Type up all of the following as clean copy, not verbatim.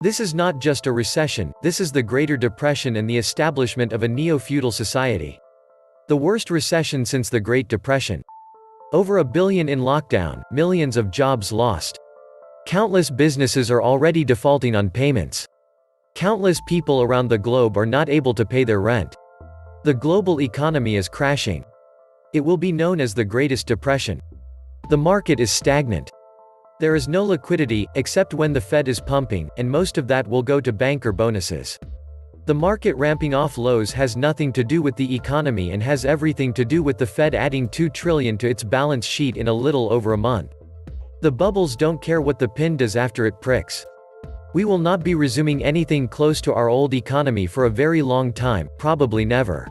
This is not just a recession, this is the Greater Depression and the establishment of a neo-feudal society. The worst recession since the Great Depression. Over 1 billion in lockdown, millions of jobs lost. Countless businesses are already defaulting on payments. Countless people around the globe are not able to pay their rent. The global economy is crashing. It will be known as the Greatest Depression. The market is stagnant. There is no liquidity, except when the Fed is pumping, and most of that will go to banker bonuses. The market ramping off lows has nothing to do with the economy and has everything to do with the Fed adding $2 trillion to its balance sheet in a little over a month. The bubbles don't care what the pin does after it pricks. We will not be resuming anything close to our old economy for a very long time, probably never.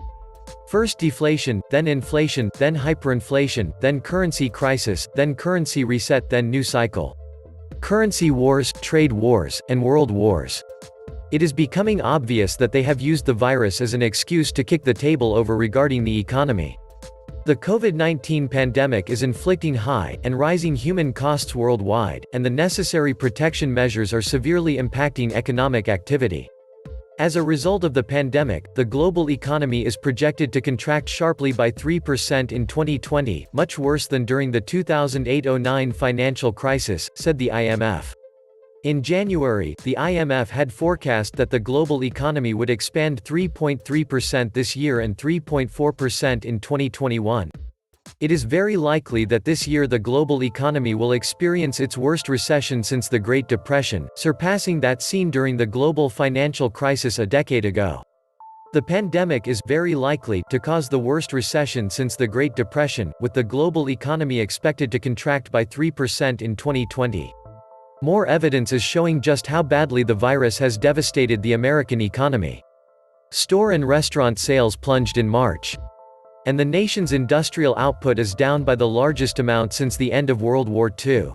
First deflation, then inflation, then hyperinflation, then currency crisis, then currency reset, then new cycle. Currency wars, trade wars, and world wars. It is becoming obvious that they have used the virus as an excuse to kick the table over regarding the economy. The COVID-19 pandemic is inflicting high and rising human costs worldwide, and the necessary protection measures are severely impacting economic activity. As a result of the pandemic, the global economy is projected to contract sharply by 3% in 2020, much worse than during the 2008-09 financial crisis, said the IMF. In January, the IMF had forecast that the global economy would expand 3.3% this year and 3.4% in 2021. It is very likely that this year the global economy will experience its worst recession since the Great Depression, surpassing that seen during the global financial crisis a decade ago. The pandemic is very likely to cause the worst recession since the Great Depression, with the global economy expected to contract by 3% in 2020. More evidence is showing just how badly the virus has devastated the American economy. Store and restaurant sales plunged in March. And the nation's industrial output is down by the largest amount since the end of World War II.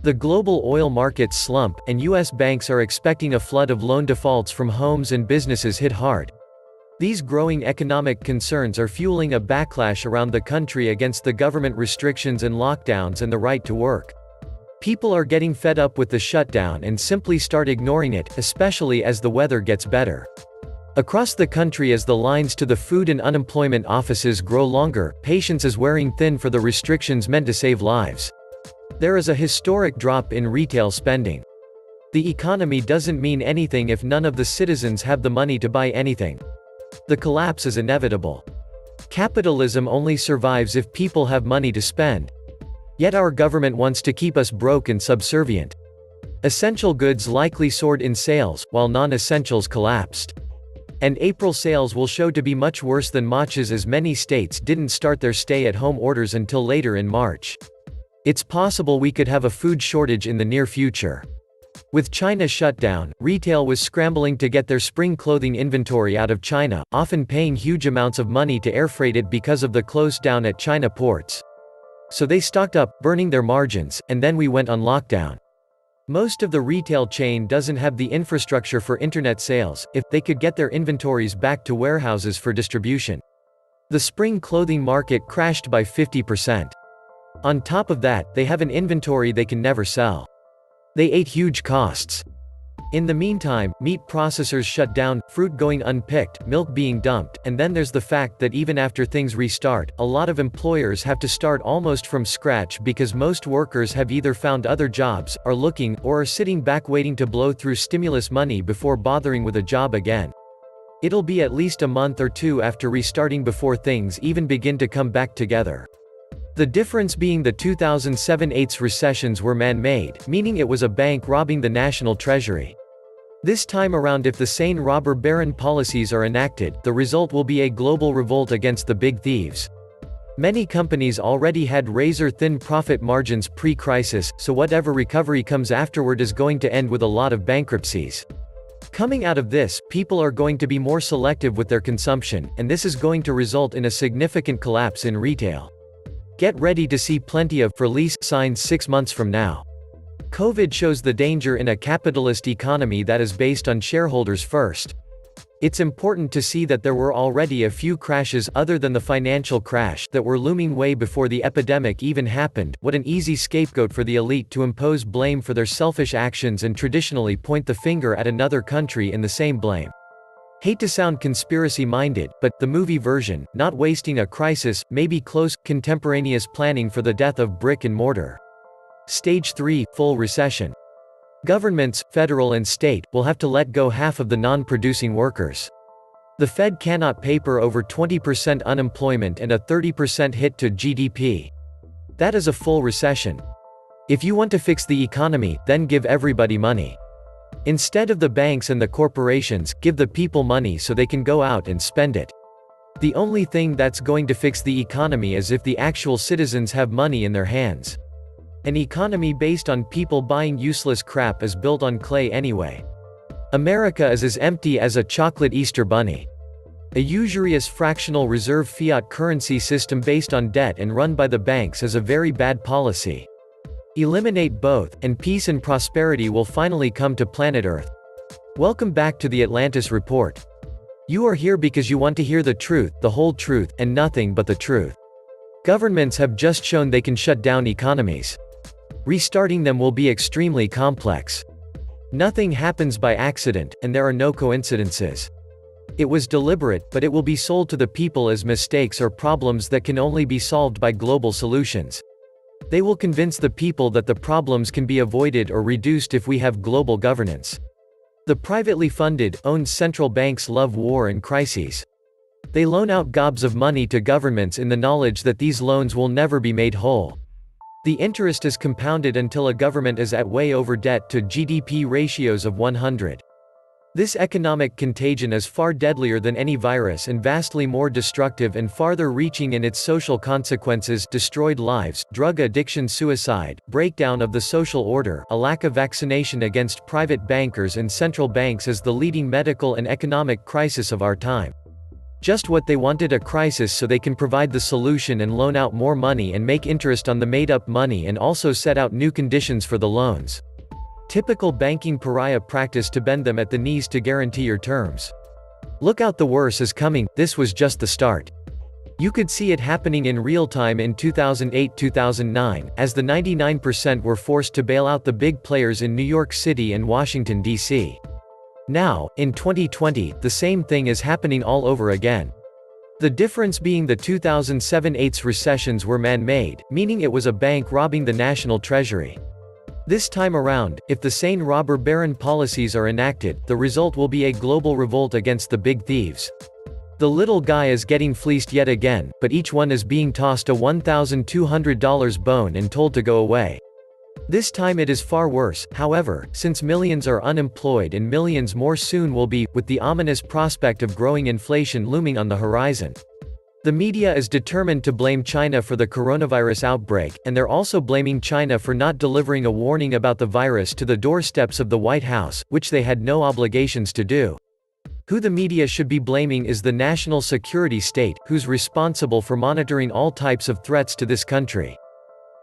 The global oil markets slump, and U.S. banks are expecting a flood of loan defaults from homes and businesses hit hard. These growing economic concerns are fueling a backlash around the country against the government restrictions and lockdowns and the right to work. People are getting fed up with the shutdown and simply start ignoring it, especially as the weather gets better. Across the country, as the lines to the food and unemployment offices grow longer, patience is wearing thin for the restrictions meant to save lives. There is a historic drop in retail spending. The economy doesn't mean anything if none of the citizens have the money to buy anything. The collapse is inevitable. Capitalism only survives if people have money to spend. Yet our government wants to keep us broke and subservient. Essential goods likely soared in sales, while non-essentials collapsed. And April sales will show to be much worse than March's, as many states didn't start their stay-at-home orders until later in March. It's possible we could have a food shortage in the near future. With China shut down, retail was scrambling to get their spring clothing inventory out of China, often paying huge amounts of money to airfreight it because of the close down at China ports. So they stocked up, burning their margins, and then we went on lockdown. Most of the retail chain doesn't have the infrastructure for internet sales, if they could get their inventories back to warehouses for distribution. The spring clothing market crashed by 50%. On top of that, they have an inventory they can never sell. They ate huge costs. In the meantime, meat processors shut down, fruit going unpicked, milk being dumped, and then there's the fact that even after things restart, a lot of employers have to start almost from scratch because most workers have either found other jobs, are looking, or are sitting back waiting to blow through stimulus money before bothering with a job again. It'll be at least a month or two after restarting before things even begin to come back together. The difference being the 2007-08 recessions were man-made, meaning it was a bank robbing the national treasury. This time around, if the sane robber baron policies are enacted, the result will be a global revolt against the big thieves. Many companies already had razor-thin profit margins pre-crisis, so whatever recovery comes afterward is going to end with a lot of bankruptcies. Coming out of this, people are going to be more selective with their consumption, and this is going to result in a significant collapse in retail. Get ready to see plenty of "for lease" signs 6 months from now. COVID shows the danger in a capitalist economy that is based on shareholders first. It's important to see that there were already a few crashes other than the financial crash that were looming way before the epidemic even happened. What an easy scapegoat for the elite to impose blame for their selfish actions and traditionally point the finger at another country in the same blame. Hate to sound conspiracy-minded, but the movie version, not wasting a crisis, may be close, contemporaneous planning for the death of brick and mortar. Stage 3, full recession. Governments, federal and state, will have to let go half of the non-producing workers. The Fed cannot paper over 20% unemployment and a 30% hit to GDP. That is a full recession. If you want to fix the economy, then give everybody money. Instead of the banks and the corporations, give the people money so they can go out and spend it. The only thing that's going to fix the economy is if the actual citizens have money in their hands. An economy based on people buying useless crap is built on clay anyway. America is as empty as a chocolate Easter bunny. A usurious fractional reserve fiat currency system based on debt and run by the banks is a very bad policy. Eliminate both, and peace and prosperity will finally come to planet Earth. Welcome back to the Atlantis Report. You are here because you want to hear the truth, the whole truth, and nothing but the truth. Governments have just shown they can shut down economies. Restarting them will be extremely complex. Nothing happens by accident, and there are no coincidences. It was deliberate, but it will be sold to the people as mistakes or problems that can only be solved by global solutions. They will convince the people that the problems can be avoided or reduced if we have global governance. The privately funded, owned central banks love war and crises. They loan out gobs of money to governments in the knowledge that these loans will never be made whole. The interest is compounded until a government is at way over debt to GDP ratios of 100. This economic contagion is far deadlier than any virus and vastly more destructive and farther reaching in its social consequences: destroyed lives, drug addiction, suicide, breakdown of the social order, a lack of vaccination against private bankers and central banks as the leading medical and economic crisis of our time. Just what they wanted: a crisis so they can provide the solution and loan out more money and make interest on the made-up money and also set out new conditions for the loans. Typical banking pariah practice to bend them at the knees to guarantee your terms. Look out, the worst is coming. This was just the start. You could see it happening in real time in 2008-2009, as the 99% were forced to bail out the big players in New York City and Washington, D.C. Now, in 2020, the same thing is happening all over again. The difference being the 2007-08 recessions were man-made, meaning it was a bank robbing the national treasury. This time around, if the sane robber baron policies are enacted, the result will be a global revolt against the big thieves. The little guy is getting fleeced yet again, but each one is being tossed a $1,200 bone and told to go away. This time it is far worse, however, since millions are unemployed and millions more soon will be, with the ominous prospect of growing inflation looming on the horizon. The media is determined to blame China for the coronavirus outbreak, and they're also blaming China for not delivering a warning about the virus to the doorsteps of the White House, which they had no obligations to do. Who the media should be blaming is the national security state, who's responsible for monitoring all types of threats to this country.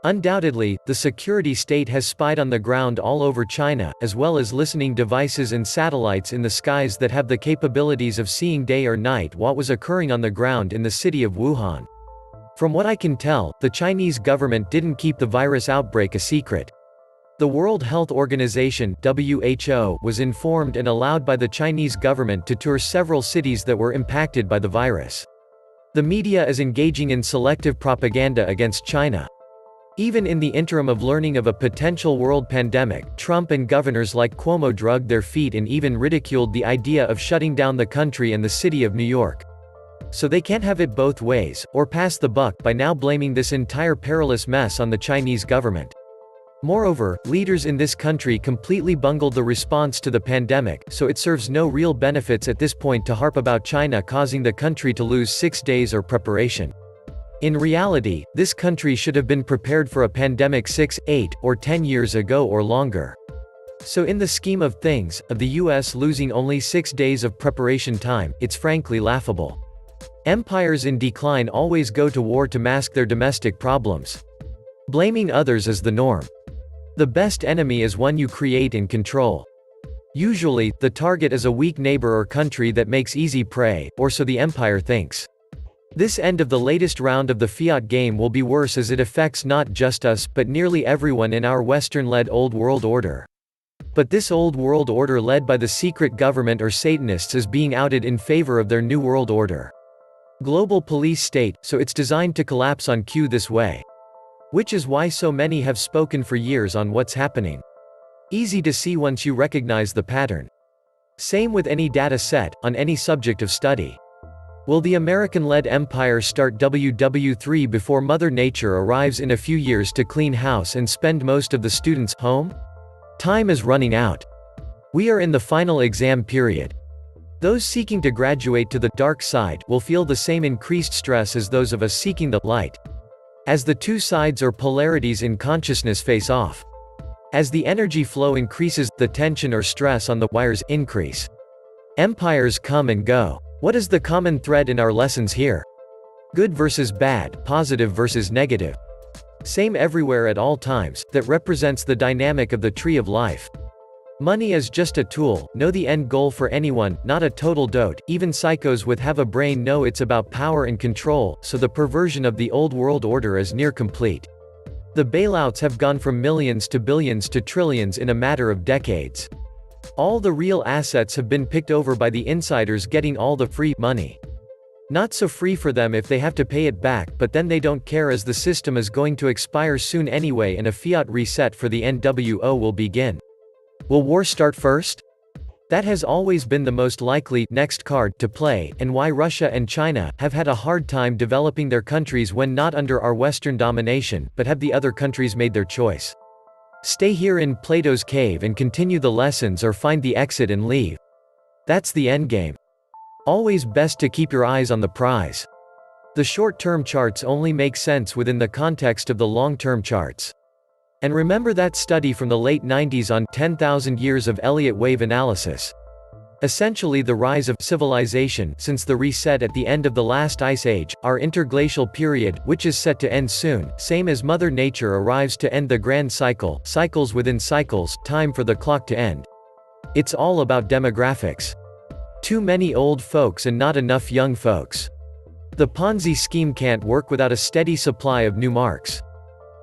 Undoubtedly, the security state has spied on the ground all over China, as well as listening devices and satellites in the skies that have the capabilities of seeing day or night what was occurring on the ground in the city of Wuhan. From what I can tell, the Chinese government didn't keep the virus outbreak a secret. The World Health Organization (WHO) was informed and allowed by the Chinese government to tour several cities that were impacted by the virus. The media is engaging in selective propaganda against China. Even in the interim of learning of a potential world pandemic, Trump and governors like Cuomo dragged their feet and even ridiculed the idea of shutting down the country and the city of New York. So they can't have it both ways, or pass the buck by now blaming this entire perilous mess on the Chinese government. Moreover, leaders in this country completely bungled the response to the pandemic, so it serves no real benefits at this point to harp about China causing the country to lose 6 days or preparation. In reality, this country should have been prepared for a pandemic 6, 8, or 10 years ago or longer. So in the scheme of things, of the US losing only 6 days of preparation time, it's frankly laughable. Empires in decline always go to war to mask their domestic problems. Blaming others is the norm. The best enemy is one you create and control. Usually, the target is a weak neighbor or country that makes easy prey, or so the empire thinks. This end of the latest round of the fiat game will be worse as it affects not just us, but nearly everyone in our Western-led Old World Order. But this Old World Order led by the secret government or Satanists is being outed in favor of their New World Order. Global police state, so it's designed to collapse on cue this way. Which is why so many have spoken for years on what's happening. Easy to see once you recognize the pattern. Same with any data set, on any subject of study. Will the American-led empire start WW3 before Mother Nature arrives in a few years to clean house and spend most of the students home? Time is running out. We are in the final exam period. Those seeking to graduate to the dark side will feel the same increased stress as those of us seeking the light. As the two sides or polarities in consciousness face off. As the energy flow increases, the tension or stress on the wires increase. Empires come and go. What is the common thread in our lessons here? Good versus bad, positive versus negative. Same everywhere at all times, that represents the dynamic of the tree of life. Money is just a tool, know the end goal for anyone, not a total dote. Even psychos with have a brain know it's about power and control, so the perversion of the old world order is near complete. The bailouts have gone from millions to billions to trillions in a matter of decades. All the real assets have been picked over by the insiders getting all the free money. Not so free for them if they have to pay it back, but then they don't care as the system is going to expire soon anyway and a fiat reset for the NWO will begin. Will war start first? That has always been the most likely next card to play, and why Russia and China have had a hard time developing their countries when not under our Western domination, but have the other countries made their choice? Stay here in Plato's cave and continue the lessons or find the exit and leave. That's the endgame. Always best to keep your eyes on the prize. The short-term charts only make sense within the context of the long-term charts. And remember that study from the late 90s on 10,000 years of Elliott wave analysis. Essentially the rise of civilization since the reset at the end of the last ice age, our interglacial period, which is set to end soon, same as Mother Nature arrives to end the grand cycle, cycles within cycles, time for the clock to end. It's all about demographics. Too many old folks and not enough young folks. The Ponzi scheme can't work without a steady supply of new marks.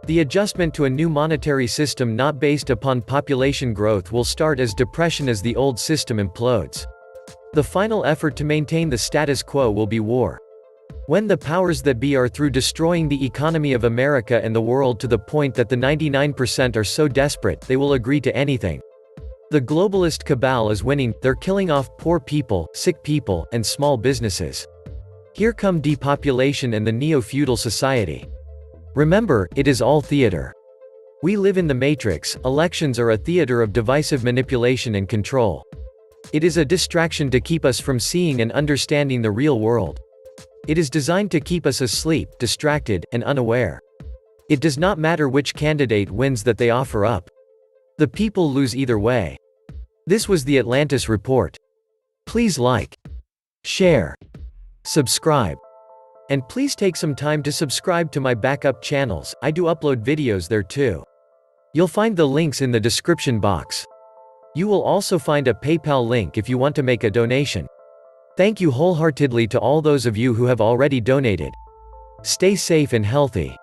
The adjustment to a new monetary system not based upon population growth will start as depression as the old system implodes. The final effort to maintain the status quo will be war. When the powers that be are through destroying the economy of America and the world to the point that the 99% are so desperate, they will agree to anything. The globalist cabal is winning, they're killing off poor people, sick people, and small businesses. Here come depopulation and the Neo-Feudal society. Remember, it is all theater. We live in the matrix, elections are a theater of divisive manipulation and control. It is a distraction to keep us from seeing and understanding the real world. It is designed to keep us asleep, distracted, and unaware. It does not matter which candidate wins that they offer up. The people lose either way. This was the Atlantis Report. Please like, share, subscribe. And please take some time to subscribe to my backup channels, I do upload videos there too. You'll find the links in the description box. You will also find a PayPal link if you want to make a donation. Thank you wholeheartedly to all those of you who have already donated. Stay safe and healthy.